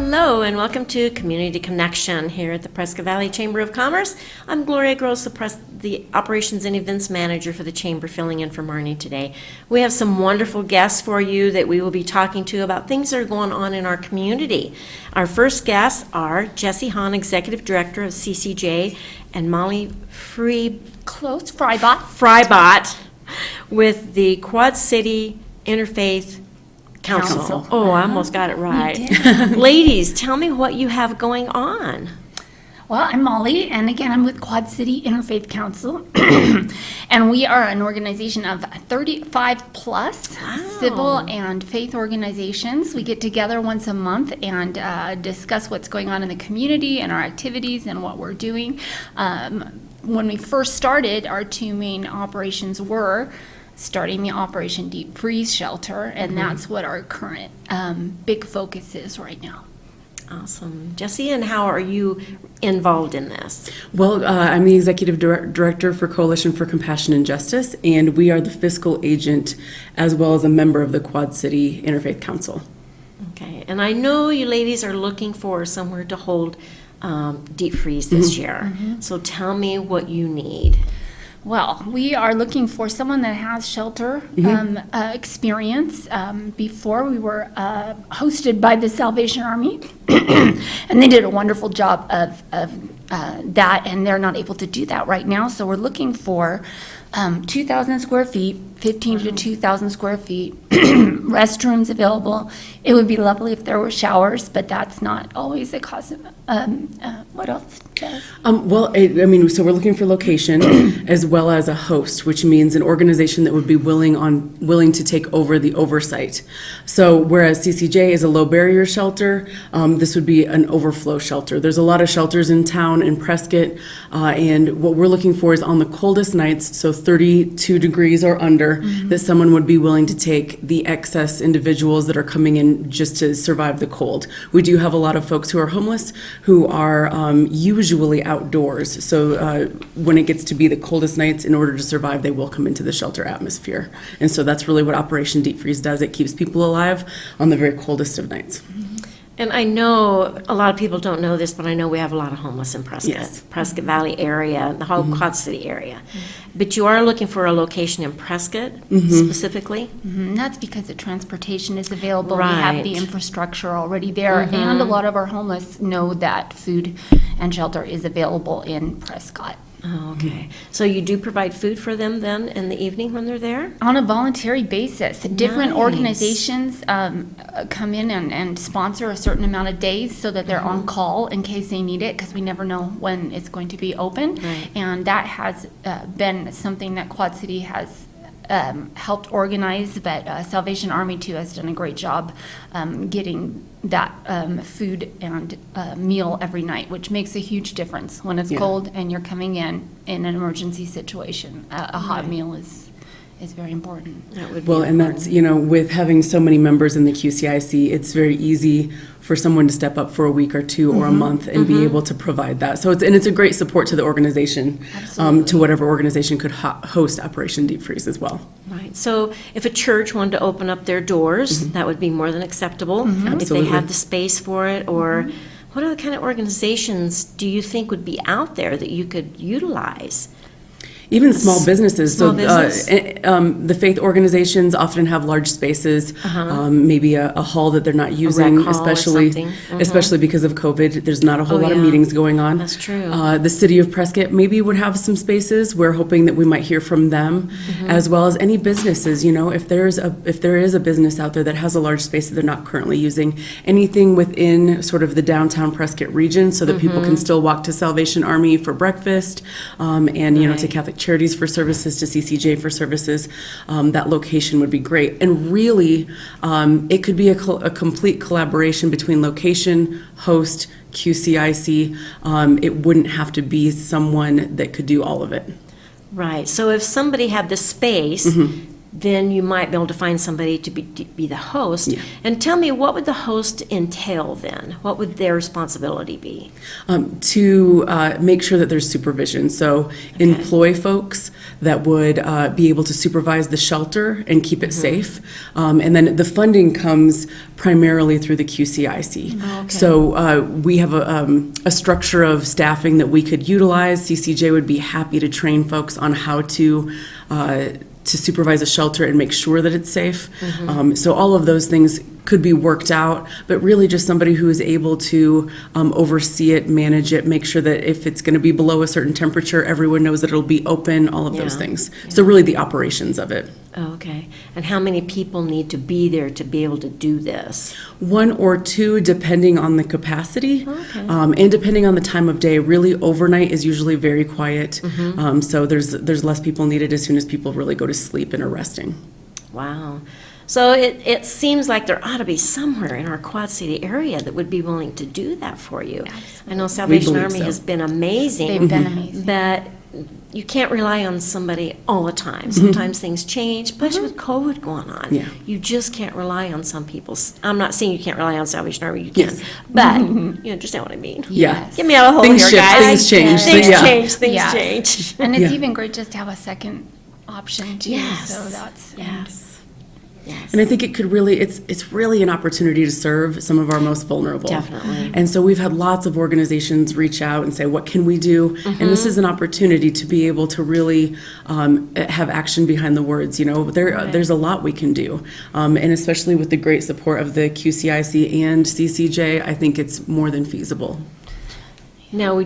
Hello and welcome to Community Connection here at the Prescott Valley Chamber of Commerce. I'm Gloria Gross, the Operations and Events Manager for the Chamber, filling in for Marnie today. We have some wonderful guests for you that we will be talking to about things that are going on in our community. Our first guests are Jesse Hahn, Executive Director of CCJ, and Molly Frybot with the Quad City Interfaith Council. Oh, I almost got it right. Ladies, tell me what you have going on. Well, I'm Molly, and again, I'm with Quad City Interfaith Council, and we are an organization of 35 plus civil and faith organizations. We get together once a month and discuss what's going on in the community and our activities and what we're doing. When we first started, our two main operations were starting the Operation Deep Freeze Shelter, and that's what our current big focus is right now. Awesome. Jesse, and how are you involved in this? Well, I'm the Executive Director for Coalition for Compassion and Justice, and we are the fiscal agent as well as a member of the Quad City Interfaith Council. Okay, and I know you ladies are looking for somewhere to hold Deep Freeze this year. So tell me what you need. Well, we are looking for someone that has shelter experience. Before, we were hosted by the Salvation Army, and they did a wonderful job of that, and they're not able to do that right now. So we're looking for 2,000 square feet, 15 to 2,000 square feet, restrooms available. It would be lovely if there were showers, but that's not always a cause of, what else, Jess? So we're looking for location as well as a host, which means an organization that would be willing to take over the oversight. So whereas CCJ is a low barrier shelter, this would be an overflow shelter. There's a lot of shelters in town in Prescott, and what we're looking for is on the coldest nights, so 32 degrees or under, that someone would be willing to take the excess individuals that are coming in just to survive the cold. We do have a lot of folks who are homeless who are usually outdoors. So when it gets to be the coldest nights, in order to survive, they will come into the shelter atmosphere. And so that's really what Operation Deep Freeze does. It keeps people alive on the very coldest of nights. And I know a lot of people don't know this, but I know we have a lot of homeless in Prescott, Yes. Prescott Valley area, the whole Quad City area. But you are looking for a location in Prescott specifically? That's because the transportation is available. We have the Right. infrastructure already there, and a lot of our homeless know that food and shelter is available in Prescott. Oh, okay. So you do provide food for them then in the evening when they're there? On a voluntary basis, different Nice. organizations come in and sponsor a certain amount of days so that they're on call in case they need it, because we never know when it's going to be open. Right. And that has been something that Quad City has helped organize, but Salvation Army too has done a great job getting that food and meal every night, which makes a huge difference when it's cold and you're coming in an emergency situation. A hot meal is very important. That would be Well, and important. that's, with having so many members in the QCIC, it's very easy for someone to step up for a week or two or a month and be able to provide that. So it's a great support to the organization, to whatever organization could host Operation Deep Freeze as well. Right. So if a church wanted to open up their doors, that would be more than acceptable if they Absolutely. had the space for it. Or what other kind of organizations do you think would be out there that you could utilize? Even small businesses. Small So business. the faith organizations often have large spaces, maybe a hall that they're not using, hall or especially something. especially because of COVID. There's not a whole lot of yeah. meetings going on. That's true. The city of Prescott maybe would have some spaces. We're hoping that we might hear from them, as well as any businesses. If there is a business out there that has a large space that they're not currently using, anything within sort of the downtown Prescott region, so that people can still walk to Salvation Army for breakfast, and to Right. Catholic Charities for services, to CCJ for services. That location would be great. And really, it could be a complete collaboration between location, host, QCIC. It wouldn't have to be someone that could do all of it. Right. So if somebody had the space, then you might be able to find somebody to be the host. Yeah. And tell me, what would the host entail then? What would their responsibility be? To make sure that there's supervision. So employ folks that would be able to supervise the shelter and keep it safe. And then the funding comes primarily through the QCIC. Okay. So we have a structure of staffing that we could utilize. CCJ would be happy to train folks on how to supervise a shelter and make sure that it's safe. So all of those things could be worked out, but really just somebody who is able to oversee it, manage it, make sure that if it's going to be below a certain temperature, everyone knows that it'll be open, all of those Yeah. things. So really the operations of it. Oh, okay. And how many people need to be there to be able to do this? One or two, depending on the capacity, Okay. and depending on the time of day. Really, overnight is usually very quiet, so there's less people needed as soon as people really go to sleep and are resting. Wow. So it seems like there ought to be somewhere in our Quad City area that would be willing to do that for you. I know Salvation believe Army so. has been amazing. They've been amazing. But you can't rely on somebody all the time. Sometimes things change, especially with COVID going on. Yeah. You just can't rely on some people. I'm not saying you can't rely on Salvation Army, you can. Yes. But you understand what I mean. Yeah. Get me out of the hole Things here, shift, guys. things change, so Things yeah. change, things Yes. change. And it's Yeah. even great just to have a second option too. Yes. So that's Yes. Yes. And I think it could really, it's really an opportunity to serve some of our most vulnerable. Definitely. And so we've had lots of organizations reach out and say, what can we do? And this is an opportunity to be able to really have action behind the words. You know, there's a lot we can do. And especially with the great support of the QCIC and CCJ, I think it's more than feasible. Now,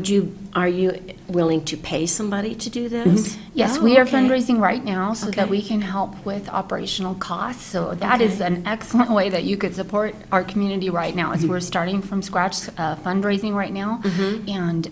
are you willing to pay somebody to do this? Yes, Oh, we are okay. fundraising right now so that Okay. we can help with operational costs. So that is an excellent way that you could support our community right now. As we're starting from scratch fundraising right now, and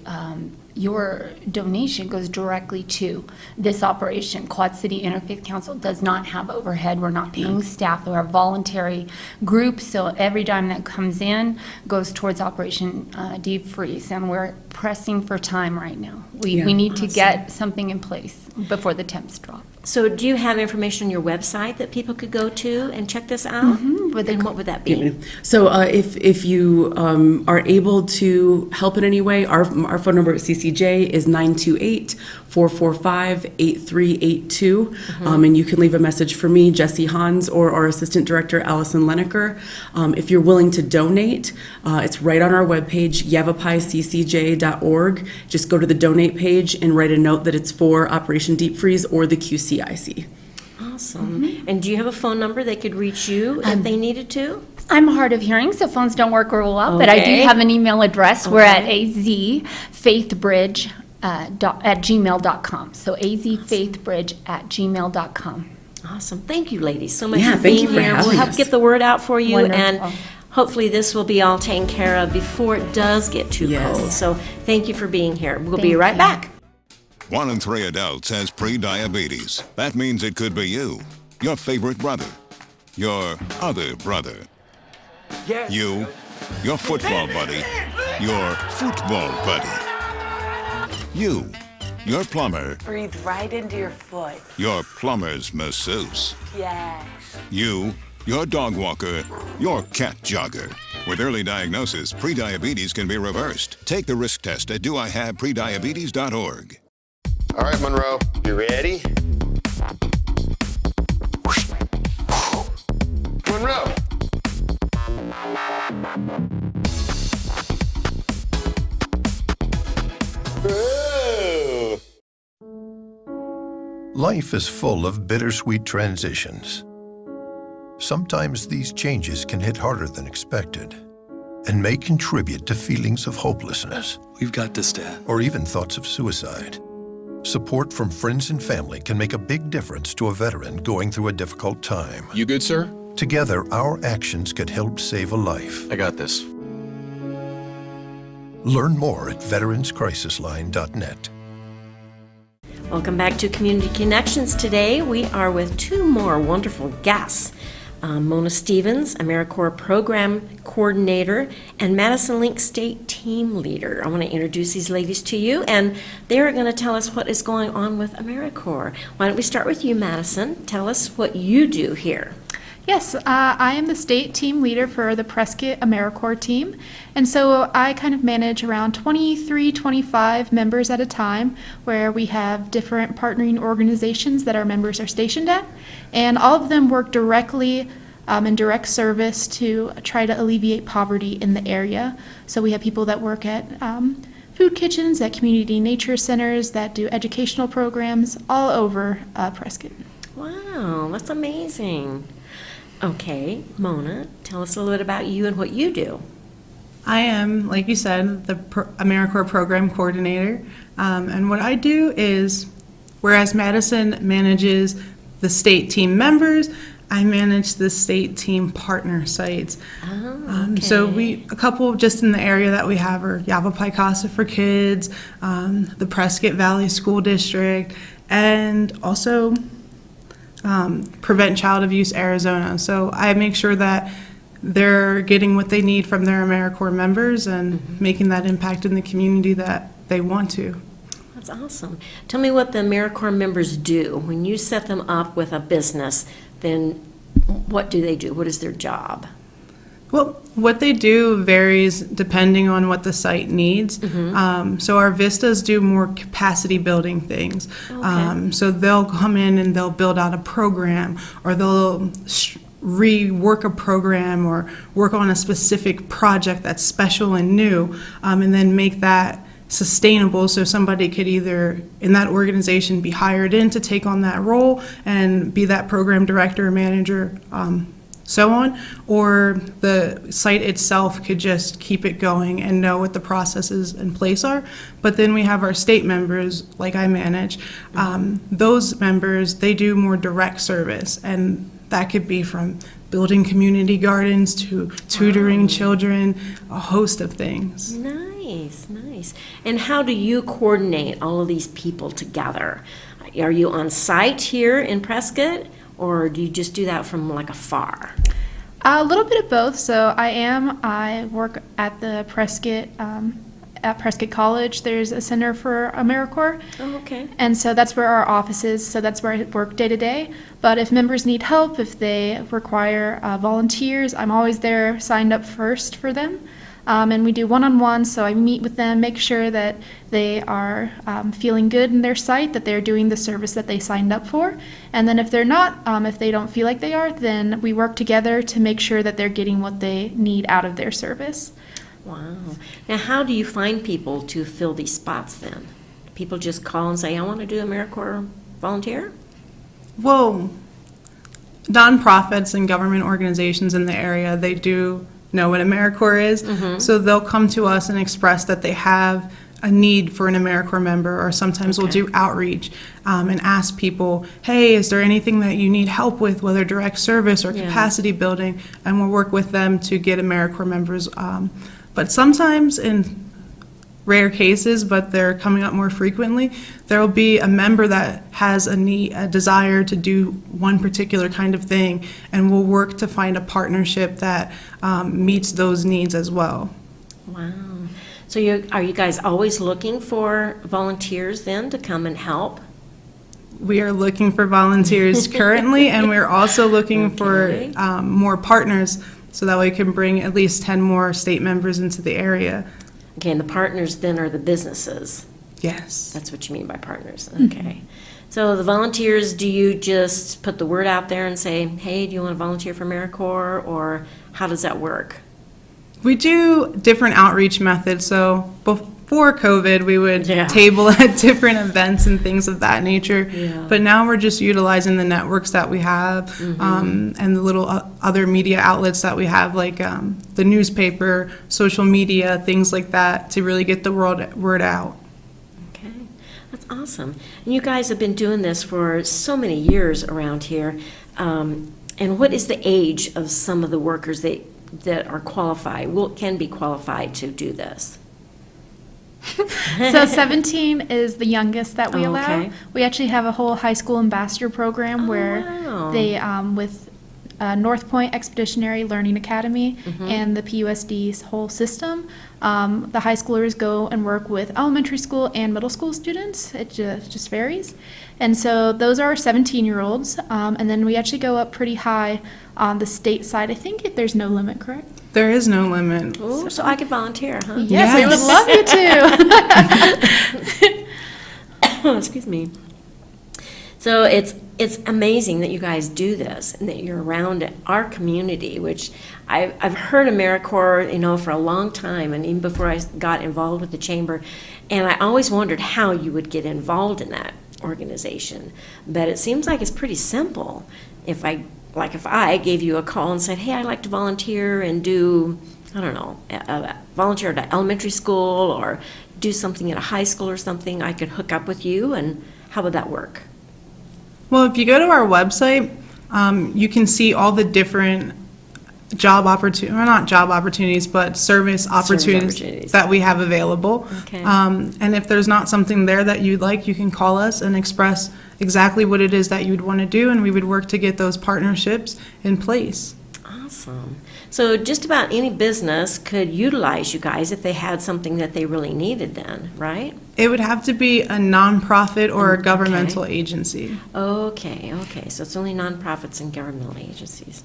your donation goes directly to this operation. Quad City Interfaith Council does not have overhead. We're not paying staff. We're a voluntary group, so every dime that comes in goes towards Operation Deep Freeze, and we're pressing for time right now. Yeah. We need to get something in place before the temps drop. So do you have information on your website that people could go to and check this out? And what would that be? So if you are able to help in any way, our phone number at CCJ is 928-445-8382. And you can leave a message for me, Jesse Hans, or our Assistant Director, Allison Leneker. If you're willing to donate, it's right on our webpage, yavapaicccj.org. Just go to the donate page and write a note that it's for Operation Deep Freeze or the QCIC. Awesome. And do you have a phone number they could reach you if they needed to? I'm hard of hearing, so phones don't work real well, but I do Okay. have an email address. We're at Okay. azfaithbridge at gmail.com. So azfaithbridge@gmail.com. Awesome. Thank you, ladies, so much Yeah, for thank being you for here. We'll having help us. get the word out for you, Wonderful. and hopefully this will be all taken care of before it does get too Yes. cold. So thank you for being here. We'll be Thank right you. back. 1 in 3 adults has pre-diabetes. That means it could be you, your favorite brother, your other brother, you, your football buddy, your football buddy, you, your plumber, Breathe right into your foot. your plumber's masseuse, Yes. you, your dog walker, your cat jogger. With early diagnosis, prediabetes can be reversed. Take the risk test at doihaveprediabetes.org. All right, Monroe, you ready? Monroe! Ooh. Life is full of bittersweet transitions. Sometimes these changes can hit harder than expected and may contribute to feelings of hopelessness We've got this, Dad. or even thoughts of suicide. Support from friends and family can make a big difference to a veteran going through a difficult time. You good, sir? Together, our actions could help save a life. I got this. Learn more at veteranscrisisline.net. Welcome back to Community Connections. Today we are with two more wonderful guests. Mona Stevens, AmeriCorps Program Coordinator, and Madison Link State Team Leader. I want to introduce these ladies to you, and they're going to tell us what is going on with AmeriCorps. Why don't we start with you, Madison? Tell us what you do here. Yes, I am the state team leader for the Prescott AmeriCorps team, and so I kind of manage around 23, 25 members at a time, where we have different partnering organizations that our members are stationed at, and all of them work directly in direct service to try to alleviate poverty in the area. So we have people that work at food kitchens, at community nature centers, that do educational programs all over Prescott. Wow, that's amazing. Okay, Mona, tell us a little bit about you and what you do. I am, like you said, the AmeriCorps Program Coordinator. And what I do is, whereas Madison manages the state team members, I manage the state team partner sites. So a couple just in the area that we have are Yavapai Casa for Kids, the Prescott Valley School District, and also Prevent Child Abuse Arizona. So I make sure that they're getting what they need from their AmeriCorps members and making that impact in the community that they want to. That's awesome. Tell me what the AmeriCorps members do. When you set them up with a business, then what do they do? What is their job? Well, what they do varies depending on what the site needs. So our Vistas do more capacity building things. So they'll come in and they'll build out a program, or they'll rework a program, or work on a specific project that's special and new, and then make that sustainable, so somebody could either in that organization be hired in to take on that role and be that program director or manager, so on, or the site itself could just keep it going and know what the processes in place are. But then we have our state members, like I manage. Those members, they do more direct service, and that could be from building community gardens to tutoring children, a host of things. Nice, nice. And how do you coordinate all of these people together? Are you on site here in Prescott, or do you just do that from like afar? A little bit of both. So I work at the Prescott, at Prescott College. There's a Center for AmeriCorps. Oh, okay. And so that's where our office is, so that's where I work day to day. But if members need help, if they require volunteers, I'm always there signed up first for them. And we do one-on-ones, so I meet with them, make sure that they are feeling good in their site, that they're doing the service that they signed up for. And then if they're not, if they don't feel like they are, then we work together to make sure that they're getting what they need out of their service. Wow. Now, how do you find people to fill these spots then? People just call and say, I want to do AmeriCorps volunteer? Well, nonprofits and government organizations in the area, they do know what AmeriCorps is, so they'll come to us and express that they have a need for an AmeriCorps member, or sometimes we'll do outreach and ask people, hey, is there anything that you need help with, whether direct service or capacity building, and we'll work with them to get AmeriCorps members. But sometimes, in rare cases, but they're coming up more frequently, there will be a member that has a desire to do one particular kind of thing, and we'll work to find a partnership that meets those needs as well. Wow. So are you guys always looking for volunteers then to come and help? We are looking for volunteers currently, and we're also looking for more partners, so that we can bring at least 10 more state members into the area. Okay, and the partners then are the businesses. Yes. That's what you mean by partners. Okay. So the volunteers, do you just put the word out there and say, hey, do you want to volunteer for AmeriCorps, or how does that work? We do different outreach methods. So before COVID, we would Yeah. table at different events and things of that nature. Yeah. But now we're just utilizing the networks that we have, and the little other media outlets that we have, like the newspaper, social media, things like that, to really get the word out. Okay, that's awesome. And you guys have been doing this for so many years around here. And what is the age of some of the workers that are qualified, can be qualified to do this? So 17 is the youngest that we Oh, allow. okay. We actually have a whole high school ambassador program where wow. they, with North Point Expeditionary Learning Academy and the PUSD's whole system. The high schoolers go and work with elementary school and middle school students. It just varies. And so those are 17-year-olds. And then we actually go up pretty high on the state side. I think there's no limit, correct? There is no limit. Ooh, so I could volunteer, huh? Yes, we would love you to. Excuse me. So it's amazing that you guys do this and that you're around our community, which I've heard AmeriCorps, for a long time, and even before I got involved with the chamber, and I always wondered how you would get involved in that organization. But it seems like it's pretty simple. If I gave you a call and said, hey, I'd like to volunteer and do, I don't know, volunteer at an elementary school or do something at a high school or something, I could hook up with you, and how would that work? Well, if you go to our website, you can see all the different job opportunities, or not job opportunities, but service opportunities that we have available. Okay. And if there's not something there that you'd like, you can call us and express exactly what it is that you'd want to do, and we would work to get those partnerships in place. Awesome. So just about any business could utilize you guys if they had something that they really needed then, right? It would have to be a nonprofit or a governmental agency. Okay. So it's only nonprofits and governmental agencies.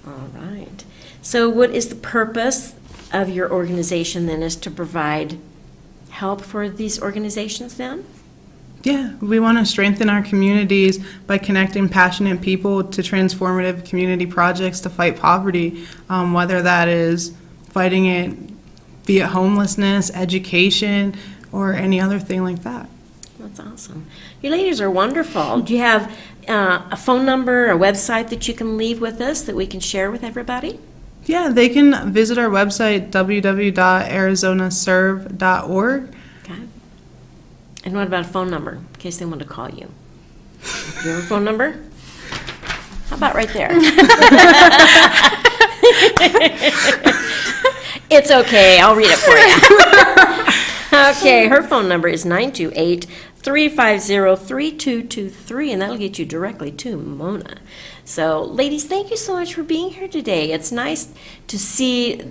All right. So what is the purpose of your organization then, is to provide help for these organizations then? Yeah, we want to strengthen our communities by connecting passionate people to transformative community projects to fight poverty, whether that is fighting it via homelessness, education, or any other thing like that. That's awesome. You ladies are wonderful. Do you have a phone number, a website that you can leave with us that we can share with everybody? Yeah, they can visit our website, www.arizonaserve.org. Okay. And what about a phone number, in case they want to call you? Do you have a phone number? How about right there? It's okay, I'll read it for you. Okay, her phone number is 928-350-3223, and that'll get you directly to Mona. So, ladies, thank you so much for being here today. It's nice to see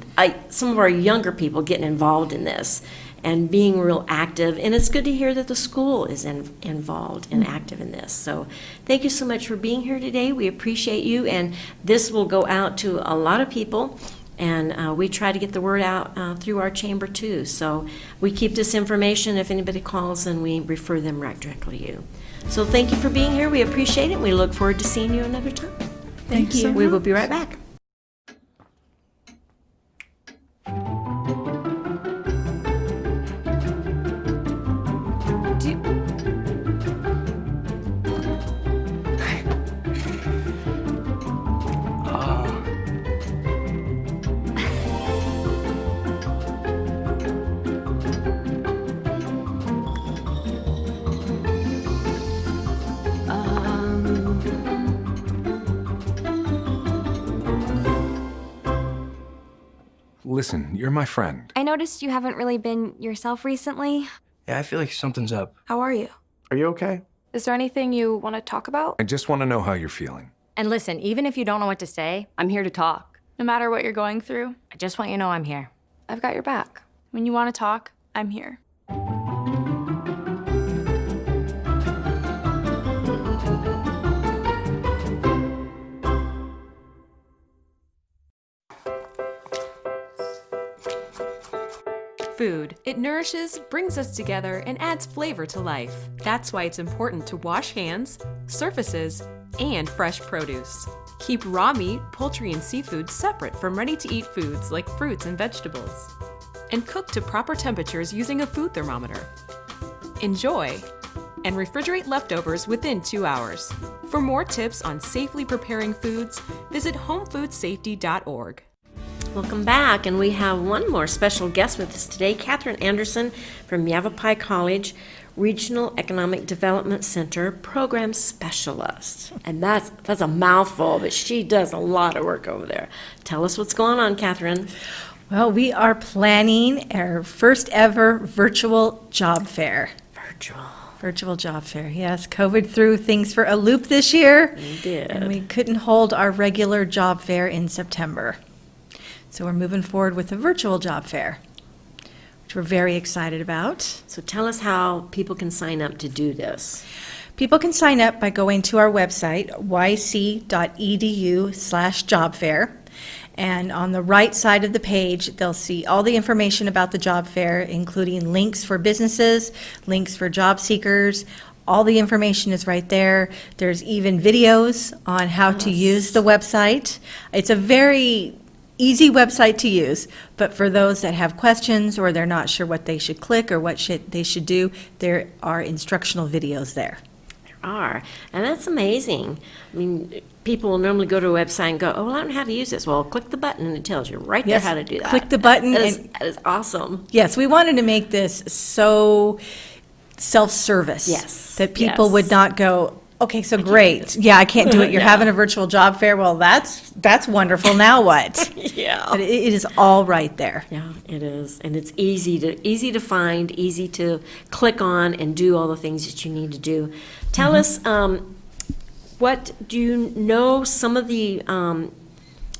some of our younger people getting involved in this and being real active, and it's good to hear that the school is involved and active in this. So thank you so much for being here today. We appreciate you, and this will go out to a lot of people, and we try to get the word out through our chamber too. So we keep this information. If anybody calls, and we refer them right directly to you. So thank you for being here. We appreciate it, and we look forward to seeing you another time. Thank you. We will be right back. Listen, you're my friend. I noticed you haven't really been yourself recently. Yeah, I feel like something's up. How are you? Are you okay? Is there anything you want to talk about? I just want to know how you're feeling. And listen, even if you don't know what to say, I'm here to talk. No matter what you're going through, I just want you to know I'm here. I've got your back. When you want to talk, I'm here. Food. It nourishes, brings us together, and adds flavor to life. That's why it's important to wash hands, surfaces, and fresh produce. Keep raw meat, poultry, and seafood separate from ready-to-eat foods like fruits and vegetables. And cook to proper temperatures using a food thermometer. Enjoy, and refrigerate leftovers within 2 hours. For more tips on safely preparing foods, visit homefoodsafety.org. Welcome back, and we have one more special guest with us today, Catherine Anderson from Yavapai College Regional Economic Development Center Program Specialist. And that's a mouthful, but she does a lot of work over there. Tell us what's going on, Catherine. Well, we are planning our first ever virtual job fair. Virtual job fair, yes. COVID threw things for a loop this year. It did. And we couldn't hold our regular job fair in September. So we're moving forward with a virtual job fair, which we're very excited about. So tell us how people can sign up to do this. People can sign up by going to our website, yc.edu/jobfair. And on the right side of the page, they'll see all the information about the job fair, including links for businesses, links for job seekers. All the information is right there. There's even videos on how to use the website. It's a very easy website to use, but for those that have questions or they're not sure what they should click or what they should do, there are instructional videos there. Are. And that's amazing. I mean, people will normally go to a website and go, oh, well, I don't know how to use this. Well, click the button and it tells you right there Yes, how to do that. click the button That and- that is awesome. Yes, we wanted to make this so self-service. Yes, That people yes. would not go, okay, so great. Yeah, I can't do it. You're Yeah. having a virtual job fair. Well, that's wonderful. Now what? Yeah. But it is all right there. Yeah, it is. And it's easy to find, easy to click on and do all the things that you need to do. Tell us, what, do you know some of the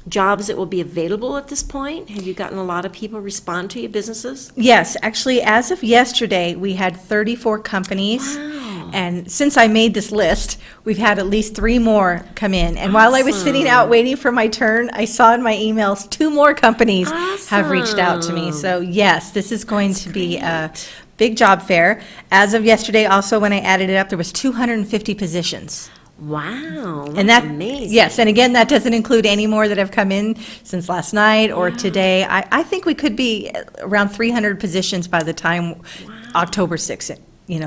jobs that will be available at this point? Have you gotten a lot of people respond to your businesses? Yes, actually, as of yesterday, we had 34 companies. Wow. And since I made this list, we've had at least 3 more come in. And while I was sitting out waiting for my turn, I saw in my emails 2 more companies have reached out to me. So yes, this is going to be a big job fair. As of yesterday, also, when I added it up, there was 250 positions. Wow, And that's that, amazing. yes, and again, that doesn't include any more that have come in since last night or today. I think we could be around 300 positions by the time October 6th,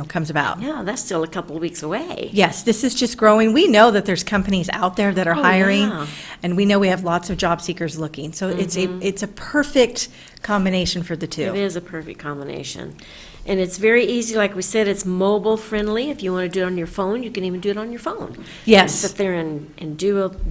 comes about. Yeah, that's still a couple of weeks away. Yes, this is just growing. We know that there's companies out there that are hiring, yeah. and we know we have lots of job seekers looking. So it's a perfect combination for the two. It is a perfect combination. And it's very easy, like we said, it's mobile friendly. If you want to do it on your phone, you can even do it on your phone. Yes. Sit there and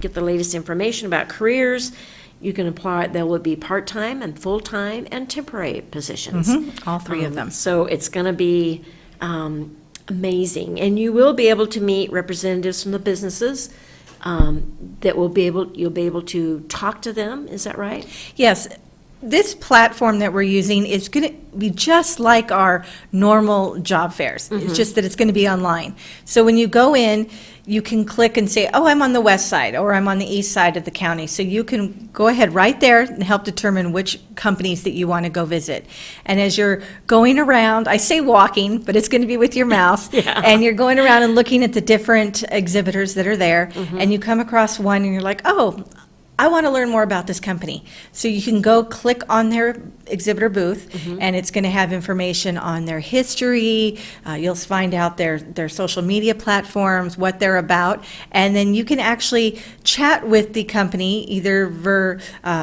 get the latest information about careers. You can apply, there will be part-time and full-time and temporary positions. All 3 of them. So it's going to be amazing. And you will be able to meet representatives from the businesses that you'll be able to talk to them. Is that right? Yes. This platform that we're using is going to be just like our normal job fairs. It's just that it's going to be online. So when you go in, you can click and say, oh, I'm on the west side or I'm on the east side of the county. So you can go ahead right there and help determine which companies that you want to go visit. And as you're going around, I say walking, but it's going to be with your mouse, and you're going around and looking at the different exhibitors that are there, and you come across one and you're like, oh, I want to learn more about this company. So you can go click on their exhibitor booth, and it's going to have information on their history. You'll find out their social media platforms, what they're about, and then you can actually chat with the company either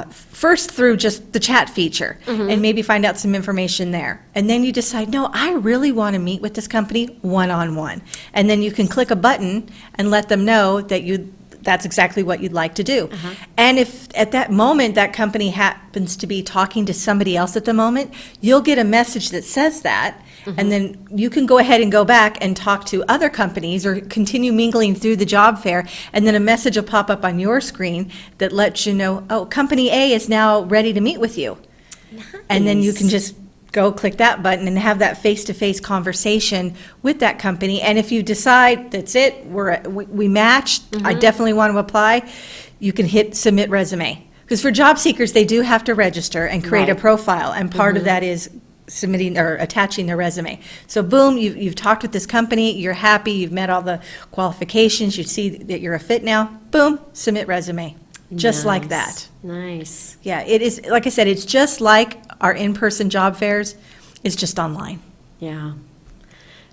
first through just the chat feature, and maybe find out some information there. And then you decide, no, I really want to meet with this company one-on-one. And then you can click a button and let them know that that's exactly what you'd like to do. And if at that moment that company happens to be talking to somebody else at the moment, you'll get a message that says that, and then you can go ahead and go back and talk to other companies or continue mingling through the job fair, and then a message will pop up on your screen that lets you know, oh, company A is now ready to meet with you. And then you can just go click that button and have that face-to-face conversation with that company. And if you decide that's it, we match, I definitely want to apply, you can hit submit resume. Because for job seekers, they do have to register and create a profile, and part of that is submitting or attaching their resume. So boom, you've talked with this company, you're happy, you've met all the qualifications, you see that you're a fit now, boom, submit resume. Just like that. Nice. Yeah, it is, like I said, it's just like our in-person job fairs, it's just online. Yeah.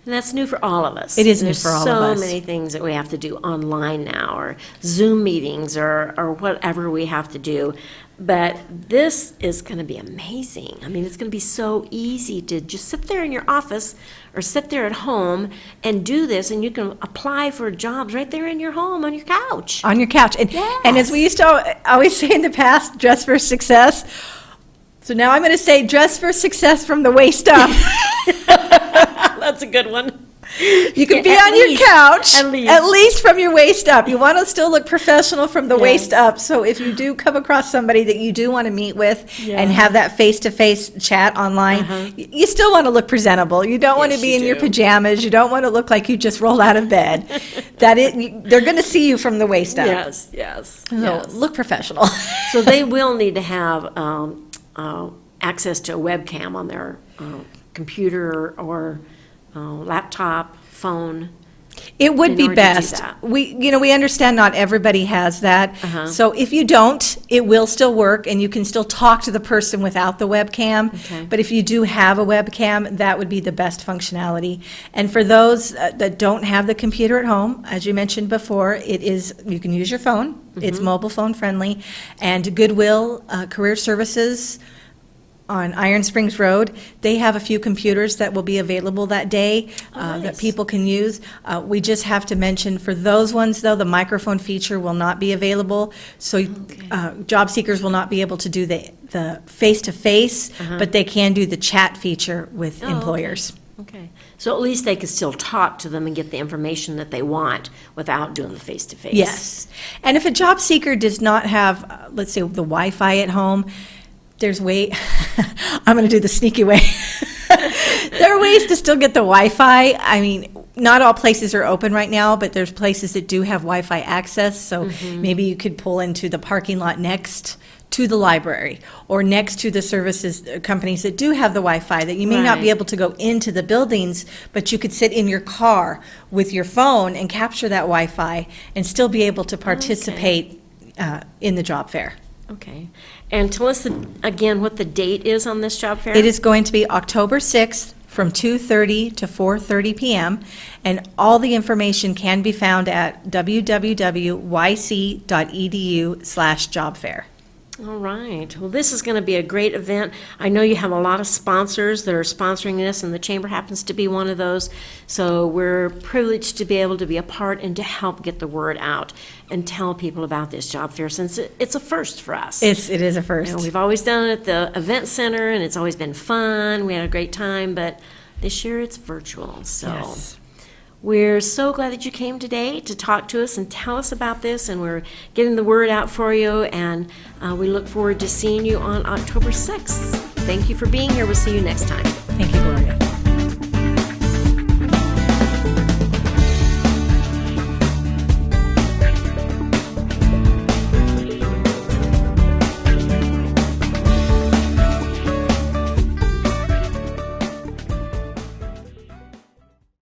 And that's new for all of us. It is new There's for all of us. so many things that we have to do online now, or Zoom meetings, or whatever we have to do. But this is going to be amazing. I mean, it's going to be so easy to just sit there in your office or sit there at home and do this, and you can apply for jobs right there in your home on your couch. On your couch. And as we used to always say in the past, dress for success. So now I'm going to say dress for success from the waist up. That's a good one. You can be At on least, your couch, at least. at least from your waist up. You want to still look professional from the waist Yes. up. So if you do come across somebody that you do want to meet with and have that face-to-face chat online, you still want to look presentable. You don't want to Yes, be you in your do. pajamas. You don't want to look like you just rolled out of bed. They're going to see you from the waist up. Yes. So look professional. So they will need to have access to a webcam on their computer or laptop, phone. It would in be order to do best. that. We understand not everybody has that. So if you don't, it will still work and you can still talk to the person without the webcam. Okay. But if you do have a webcam, that would be the best functionality. And for those that don't have the computer at home, as you mentioned before, you can use your phone. It's mobile phone friendly. And Goodwill Career Services on Iron Springs Road, they have a few computers that will be available that day that people can use. We just have to mention, for those ones, though, the microphone feature will not be available. So job seekers will not be able to do the face-to-face, but they can do the chat feature with employers. Okay. So at least they could still talk to them and get the information that they want without doing the face-to-face. Yes. And if a job seeker does not have, let's say, the Wi-Fi at home, there's I'm going to do the sneaky way. There are ways to still get the Wi-Fi. I mean, not all places are open right now, but there's places that do have Wi-Fi access. So maybe you could pull into the parking lot next to the library or next to the services companies that do have the Wi-Fi, that you may not be Right. able to go into the buildings, but you could sit in your car with your phone and capture that Wi-Fi and still be able to participate in the job fair. Okay. And tell us again what the date is on this job fair? It is going to be October 6th from 2:30 to 4:30 p.m. And all the information can be found at www.yc.edu/jobfair. All right. Well, this is going to be a great event. I know you have a lot of sponsors that are sponsoring this, and the Chamber happens to be one of those. So we're privileged to be able to be a part and to help get the word out and tell people about this job fair, since it's a first for us. It is a first. You know, we've always done it at the event center, and it's always been fun. We had a great time, but this year it's virtual. So. Yes. We're so glad that you came today to talk to us and tell us about this, and we're getting the word out for you, and we look forward to seeing you on October 6th. Thank you for being here. We'll see you next time. Thank you, Gloria.